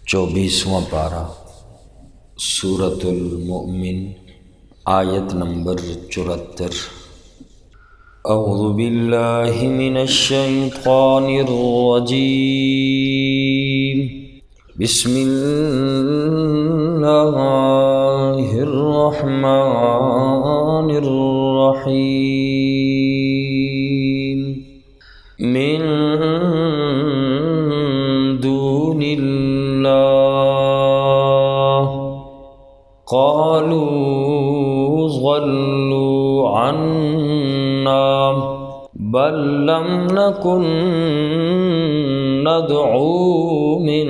24واں پارہ سورۃ المؤمن آیت نمبر 74۔ اعوذ باللہ من الشیطان الرجیم، بسم اللہ الرحمن الرحیم۔ من دون اللہ قالوا ضلوا عنا بل لم نكن ندعو من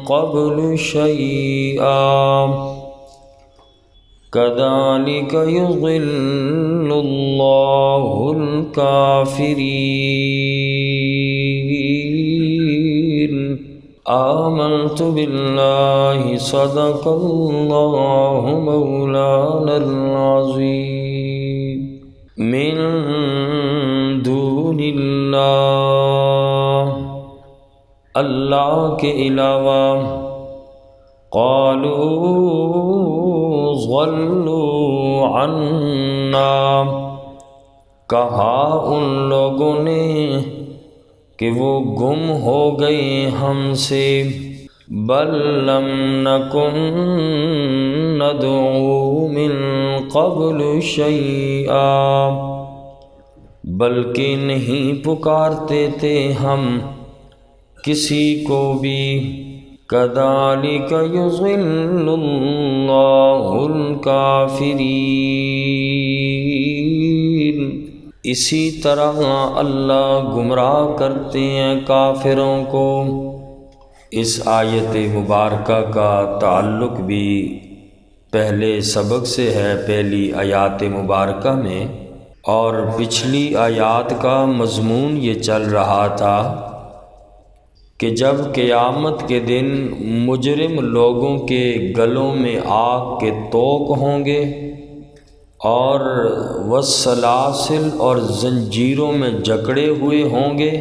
قبل شيئا كذلك يضل الله الكافرين۔ آمنت بالله صدق الله مولانا العظيم۔ من دون اللہ، اللہ کے علاوہ، قالوا ضلوا عنا، کہا ان لوگوں نے کہ وہ گم ہو گئے ہم سے۔ بل لم نکن ندعو من قبل شیئا، بلکہ نہیں پکارتے تھے ہم کسی کو بھی۔ کذالک یضل اللہ الکافرین، اسی طرح اللہ گمراہ کرتے ہیں کافروں کو۔ اس آیت مبارکہ کا تعلق بھی پہلے سبق سے ہے، پہلی آیات مبارکہ میں، اور پچھلی آیات کا مضمون یہ چل رہا تھا کہ جب قیامت کے دن مجرم لوگوں کے گلوں میں آگ کے توق ہوں گے اور والسلاسل اور زنجیروں میں جکڑے ہوئے ہوں گے،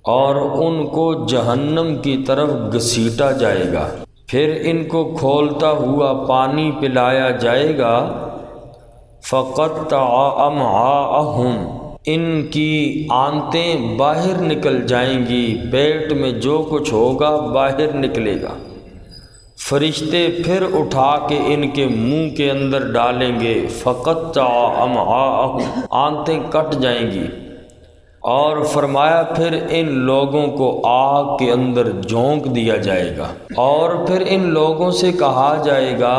اور ان کو جہنم کی طرف گھسیٹا جائے گا، پھر ان کو کھولتا ہوا پانی پلایا جائے گا۔ فقطع امعاءہم، ان کی آنتیں باہر نکل جائیں گی، پیٹ میں جو کچھ ہوگا باہر نکلے گا۔ فرشتے پھر اٹھا کے ان کے منہ کے اندر ڈالیں گے۔ فقطع امعاءہم، آنتیں کٹ جائیں گی، اور فرمایا پھر ان لوگوں کو آگ کے اندر جھونک دیا جائے گا، اور پھر ان لوگوں سے کہا جائے گا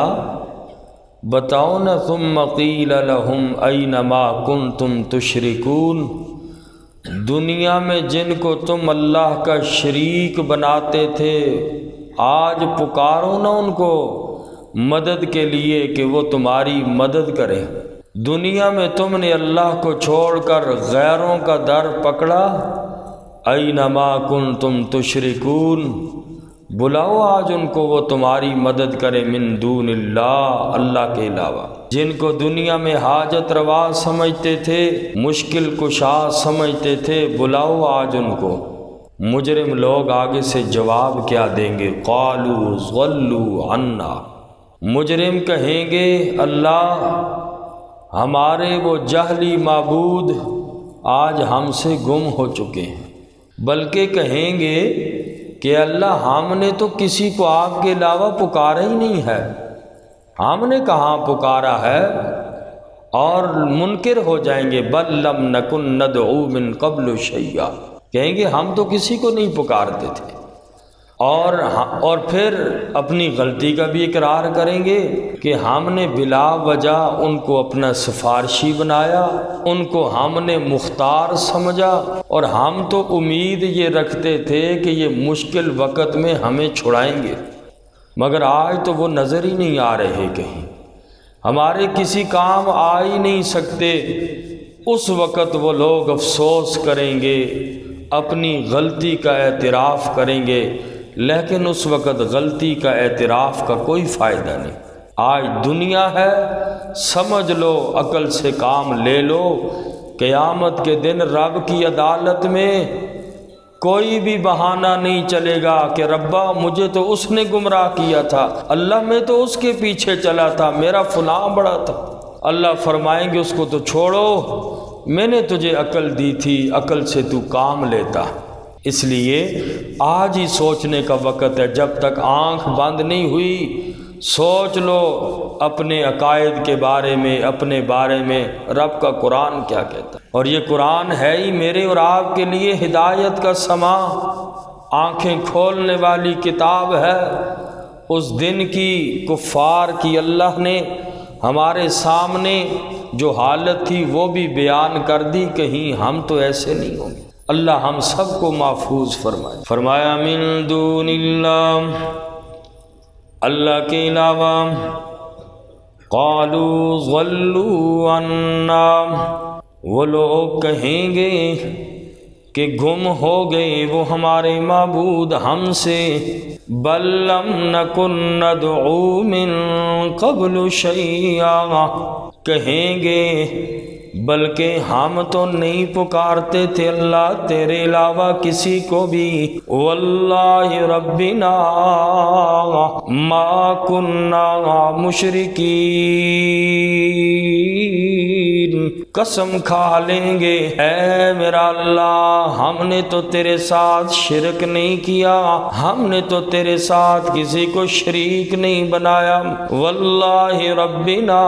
بتاؤ نا، ثم قیل لہم این ما کنتم تشرکون، دنیا میں جن کو تم اللہ کا شریک بناتے تھے، آج پکارو نا ان کو مدد کے لیے کہ وہ تمہاری مدد کریں۔ دنیا میں تم نے اللہ کو چھوڑ کر غیروں کا در پکڑا۔ این ما کنتم تشرکون، بلاؤ آج ان کو وہ تمہاری مدد کرے، من دون اللہ، اللہ کے علاوہ، جن کو دنیا میں حاجت روا سمجھتے تھے، مشکل کشا سمجھتے تھے، بلاؤ آج ان کو۔ مجرم لوگ آگے سے جواب کیا دیں گے؟ قالوا ضلوا عنا، مجرم کہیں گے اللہ ہمارے وہ جہلی معبود آج ہم سے گم ہو چکے ہیں، بلکہ کہیں گے کہ اللہ ہم نے تو کسی کو آپ کے علاوہ پکارا ہی نہیں ہے، ہم نے کہاں پکارا ہے، اور منکر ہو جائیں گے۔ بل لم نکن ندعو من قبل شیئا، کہیں گے ہم تو کسی کو نہیں پکارتے تھے، اور پھر اپنی غلطی کا بھی اقرار کریں گے کہ ہم نے بلا وجہ ان کو اپنا سفارشی بنایا، ان کو ہم نے مختار سمجھا، اور ہم تو امید یہ رکھتے تھے کہ یہ مشکل وقت میں ہمیں چھڑائیں گے، مگر آج تو وہ نظر ہی نہیں آ رہے، کہیں ہمارے کسی کام آ ہی نہیں سکتے۔ اس وقت وہ لوگ افسوس کریں گے، اپنی غلطی کا اعتراف کریں گے، لیکن اس وقت غلطی کا اعتراف کا کوئی فائدہ نہیں۔ آج دنیا ہے، سمجھ لو، عقل سے کام لے لو، قیامت کے دن رب کی عدالت میں کوئی بھی بہانہ نہیں چلے گا کہ ربا مجھے تو اس نے گمراہ کیا تھا، اللہ میں تو اس کے پیچھے چلا تھا، میرا فلاں بڑا تھا۔ اللہ فرمائیں گے اس کو تو چھوڑو، میں نے تجھے عقل دی تھی، عقل سے تو کام لیتا۔ اس لیے آج ہی سوچنے کا وقت ہے، جب تک آنکھ بند نہیں ہوئی سوچ لو اپنے عقائد کے بارے میں، اپنے بارے میں رب کا قرآن کیا کہتا ہے۔ اور یہ قرآن ہے ہی میرے اور آپ کے لیے ہدایت کا سماں، آنکھیں کھولنے والی کتاب ہے۔ اس دن کی کفار کی اللہ نے ہمارے سامنے جو حالت تھی وہ بھی بیان کر دی، کہیں ہم تو ایسے نہیں ہوں گے۔ اللہ ہم سب کو محفوظ فرمائے۔ فرمایا من دون اللہ، اللہ کے علاوہ، قالوا ضلوا عنا، وہ لوگ کہیں گے کہ گم ہو گئے وہ ہمارے معبود ہم سے، بل لم نکن ندعو من قبل شیئا، کہیں گے بلکہ ہم تو نہیں پکارتے تھے اللہ تیرے علاوہ کسی کو بھی، واللہ ربنا ما کننا مشرکین، قسم کھا لیں گے اے میرا اللہ ہم نے تو تیرے ساتھ شرک نہیں کیا، ہم نے تو تیرے ساتھ کسی کو شریک نہیں بنایا، واللہ ربنا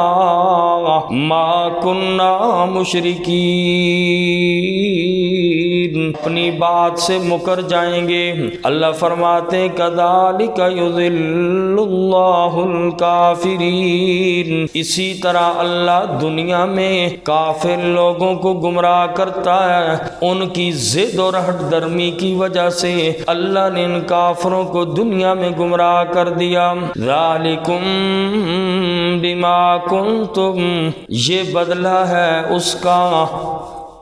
ما کننا مشرکین، اپنی بات سے مکر جائیں گے۔ اللہ فرماتے ہیں کذالک یضل اللہ الکافرین، اسی طرح اللہ دنیا میں کافر لوگوں کو گمراہ کرتا ہے، ان کی ضد اور ہٹ درمی کی وجہ سے اللہ نے ان کافروں کو دنیا میں گمراہ کر دیا۔ ذالکم بما کنتم، یہ بدلہ ہے اس کا،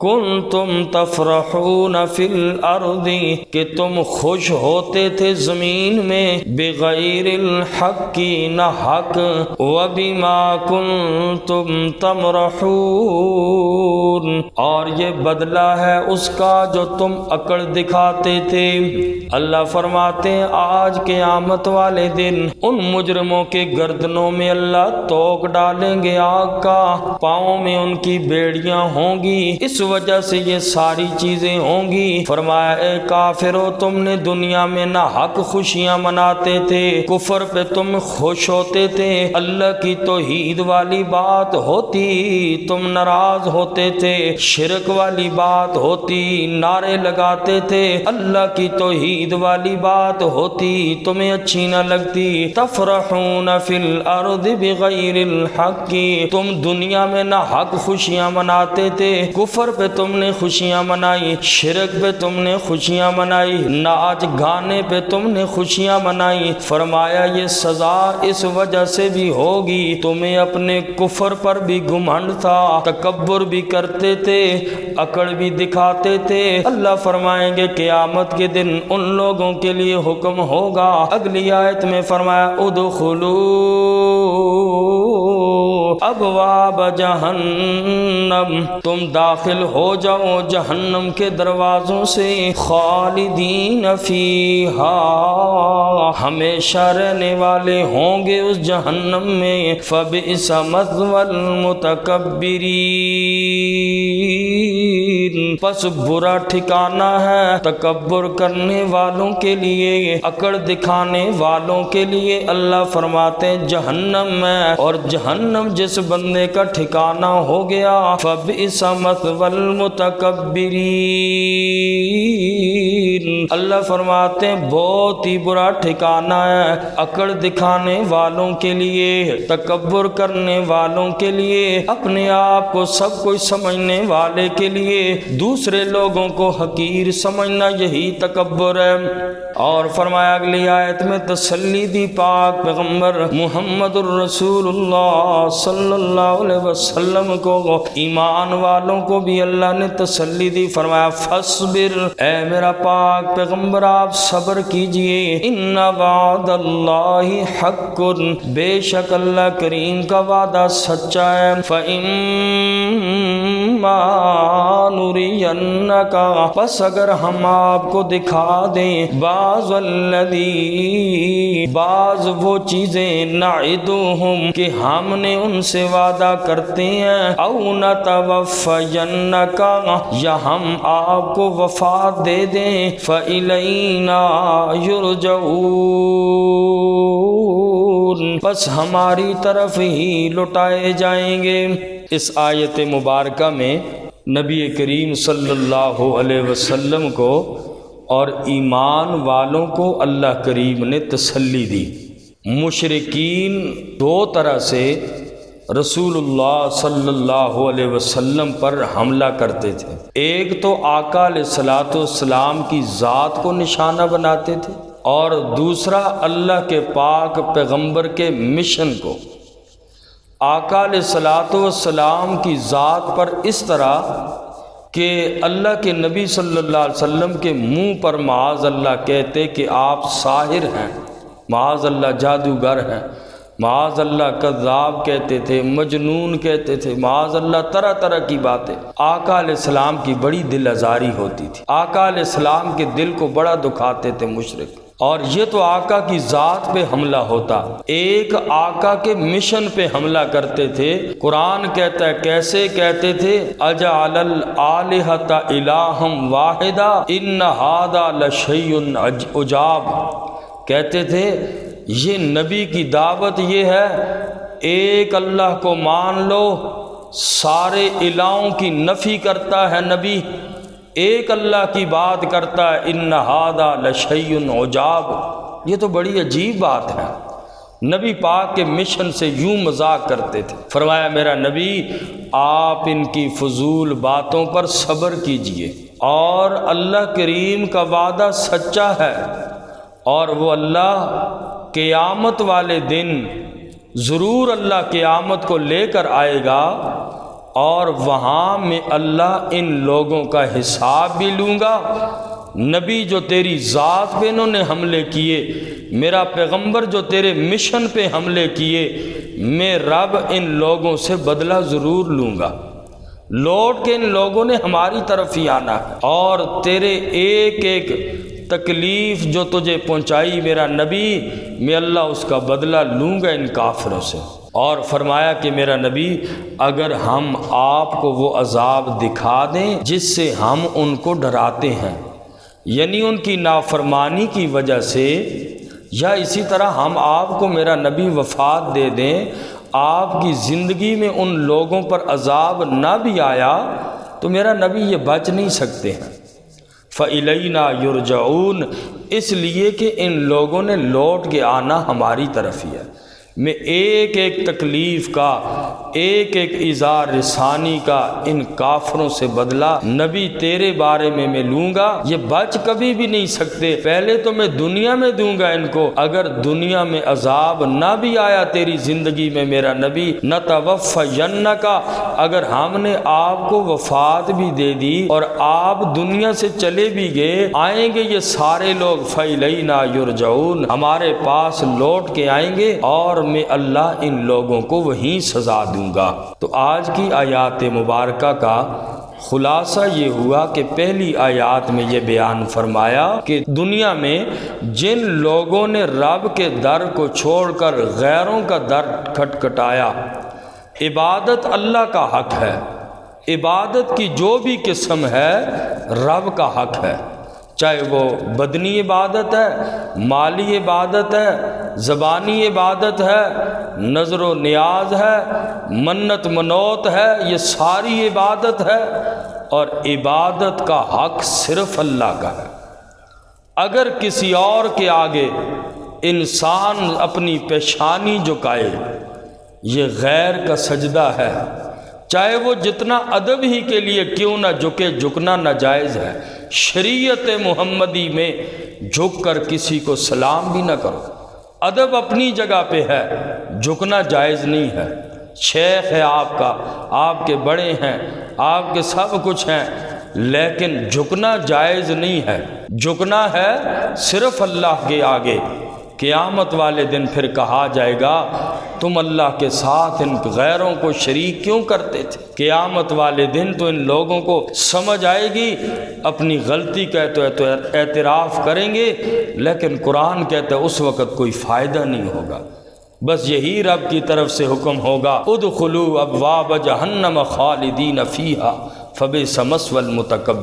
کنتم تفرحون فی الارض، کہ تم خوش ہوتے تھے زمین میں، بغیر الحق، نہ حق، وبما کنتم تمرحون، اور یہ بدلہ ہے اس کا جو تم اکڑ دکھاتے تھے۔ اللہ فرماتے ہیں آج قیامت والے دن ان مجرموں کے گردنوں میں اللہ توق ڈالیں گے آگ کا، پاؤں میں ان کی بیڑیاں ہوں گی، اس وجہ سے یہ ساری چیزیں ہوں گی۔ فرمایا اے کافرو تم نے دنیا میں نہ حق خوشیاں مناتے تھے، کفر پہ تم خوش ہوتے تھے، اللہ کی توحید والی بات ہوتی تم ناراض ہوتے تھے، شرک والی بات ہوتی نعرے لگاتے تھے، اللہ کی توحید والی بات ہوتی تمہیں اچھی نہ لگتی۔ تفرحون فی الارض بغیر الحق، تم دنیا میں نہ حق خوشیاں مناتے تھے، کفر پہ تم نے خوشیاں منائی، شرک پہ تم نے خوشیاں منائی، ناچ گانے پہ تم نے خوشیاں منائی۔ فرمایا یہ سزا اس وجہ سے بھی ہوگی تمہیں اپنے کفر پر بھی گھمنڈ تھا، تکبر بھی کرتے تھے، اکڑ بھی دکھاتے تھے۔ اللہ فرمائیں گے قیامت کے دن ان لوگوں کے لیے حکم ہوگا، اگلی آیت میں فرمایا ادخلوا ابواب جہنم، تم داخل ہو جاؤ جہنم کے دروازوں سے، خالدین فیہا، ہمیشہ رہنے والے ہوں گے اس جہنم میں، فبئس مثوی المتکبرین، پس برا ٹھکانہ ہے تکبر کرنے والوں کے لیے، اکڑ دکھانے والوں کے لیے۔ اللہ فرماتے ہیں جہنم میں، اور جہنم جس بندے کا ٹھکانہ ہو گیا، فبئس مثوی المتکبرین، اللہ فرماتے ہیں بہت ہی برا ٹھکانہ ہے اکڑ دکھانے والوں کے لیے، تکبر کرنے والوں کے لیے، اپنے آپ کو سب کچھ سمجھنے والے کے لیے، دوسرے لوگوں کو حقیر سمجھنا یہی تکبر ہے۔ اور فرمایا اگلی آیت میں تسلی دی پاک پیغمبر محمد الرسول اللہ صلی اللہ علیہ وسلم کو، ایمان والوں کو بھی اللہ نے تسلی دی، فرمایا فاصبر، اے میرا پاک پیغمبر آپ صبر کیجئے، ان وعد اللہ حق، بے شک اللہ کریم کا وعدہ سچا ہے، فإما نری نُرِيَنَّكَ، پس اگر ہم آپ کو دکھا دیں بعض وہ چیزیں نعدہم کہ ہم نے ان سے وعدہ کرتے ہیں، او نتوفینک یا ہم آپ کو وفات دے دیں، فإلینا یرجعون، پس ہماری طرف ہی لٹائے جائیں گے۔ اس آیت مبارکہ میں نبی کریم صلی اللہ علیہ وسلم کو اور ایمان والوں کو اللہ کریم نے تسلی دی۔ مشرکین دو طرح سے رسول اللہ صلی اللہ علیہ وسلم پر حملہ کرتے تھے۔ ایک تو آقا علیہ الصلوۃ والسلام کی ذات کو نشانہ بناتے تھے، اور دوسرا اللہ کے پاک پیغمبر کے مشن کو۔ آقا علیہ الصلوۃ والسلام کی ذات پر اس طرح کہ اللہ کے نبی صلی اللہ علیہ وسلم کے منہ پر معاذ اللہ کہتے کہ آپ ساحر ہیں، معاذ اللہ جادوگر ہیں، معاذ اللہ کذاب کہتے تھے، مجنون کہتے تھے، معاذ اللہ طرح طرح کی باتیں۔ آقا علیہ السلام کی بڑی دل آزاری ہوتی تھی، آقا علیہ السلام کے دل کو بڑا دکھاتے تھے مشرک، اور یہ تو آقا کی ذات پہ حملہ ہوتا، ایک آقا کے مشن پہ حملہ کرتے تھے۔ قرآن کہتا ہے کیسے کہتے تھے، اجعل الآلہۃ الہا واحدا ان ھذا لشیء عجاب، کہتے تھے یہ نبی کی دعوت یہ ہے ایک اللہ کو مان لو، سارے الہوں کی نفی کرتا ہے نبی، ایک اللہ کی بات کرتا ہے، ان ھذا لشیء عجاب، یہ تو بڑی عجیب بات ہے۔ نبی پاک کے مشن سے یوں مذاق کرتے تھے۔ فرمایا میرا نبی آپ ان کی فضول باتوں پر صبر کیجئے، اور اللہ کریم کا وعدہ سچا ہے، اور وہ اللہ قیامت والے دن ضرور اللہ قیامت کو لے کر آئے گا، اور وہاں میں اللہ ان لوگوں کا حساب بھی لوں گا۔ نبی جو تیری ذات پہ انہوں نے حملے کیے، میرا پیغمبر جو تیرے مشن پہ حملے کیے، میں رب ان لوگوں سے بدلہ ضرور لوں گا، لوٹ کے ان لوگوں نے ہماری طرف ہی آنا ہے، اور تیرے ایک ایک تکلیف جو تجھے پہنچائی میرا نبی، میں اللہ اس کا بدلہ لوں گا ان کافروں سے۔ اور فرمایا کہ میرا نبی اگر ہم آپ کو وہ عذاب دکھا دیں جس سے ہم ان کو ڈراتے ہیں، یعنی ان کی نافرمانی کی وجہ سے، یا اسی طرح ہم آپ کو میرا نبی وفات دے دیں، آپ کی زندگی میں ان لوگوں پر عذاب نہ بھی آیا تو میرا نبی یہ بچ نہیں سکتے ہیں۔ فَإِلَيْنَا يُرْجَعُونَ، اس لیے کہ ان لوگوں نے لوٹ کے آنا ہماری طرف ہی ہے۔ میں ایک ایک تکلیف کا، ایک ایک اظہار رسانی کا ان کافروں سے بدلہ نبی تیرے بارے میں لوں گا، یہ بچ کبھی بھی نہیں سکتے۔ پہلے تو میں دنیا میں دوں گا ان کو، اگر دنیا میں عذاب نہ بھی آیا تیری زندگی میں میرا نبی، نتوفینک، اگر ہم نے آپ کو وفات بھی دے دی اور آپ دنیا سے چلے بھی گئے، آئیں گے یہ سارے لوگ فإلینا یرجعون، ہمارے پاس لوٹ کے آئیں گے، اور میں اللہ ان لوگوں کو وہیں سزا دوں گا۔ تو آج کی آیات مبارکہ کا خلاصہ یہ ہوا کہ پہلی آیات میں یہ بیان فرمایا کہ دنیا میں جن لوگوں نے رب کے در کو چھوڑ کر غیروں کا در کھٹکھٹایا، عبادت اللہ کا حق ہے، عبادت کی جو بھی قسم ہے رب کا حق ہے، چاہے وہ بدنی عبادت ہے، مالی عبادت ہے، زبانی عبادت ہے، نظر و نیاز ہے، منت منوت ہے، یہ ساری عبادت ہے، اور عبادت کا حق صرف اللہ کا ہے۔ اگر کسی اور کے آگے انسان اپنی پیشانی جھکائے، یہ غیر کا سجدہ ہے، چاہے وہ جتنا ادب ہی کے لیے کیوں نہ جھکے، جھکنا ناجائز ہے۔ شریعت محمدی میں جھک کر کسی کو سلام بھی نہ کرو، ادب اپنی جگہ پہ ہے، جھکنا جائز نہیں ہے۔ شیخ ہے آپ کا، آپ کے بڑے ہیں، آپ کے سب کچھ ہیں، لیکن جھکنا جائز نہیں ہے، جھکنا ہے صرف اللہ کے آگے۔ قیامت والے دن پھر کہا جائے گا تم اللہ کے ساتھ ان غیروں کو شریک کیوں کرتے تھے؟ قیامت والے دن تو ان لوگوں کو سمجھ آئے گی، اپنی غلطی کہتے تو اعتراف کریں گے، لیکن قرآن کہتا ہے اس وقت کوئی فائدہ نہیں ہوگا۔ بس یہی رب کی طرف سے حکم ہوگا، ادخلوا ابواب جہنم خالدین فیہا فبئس مثوی المتکبرین۔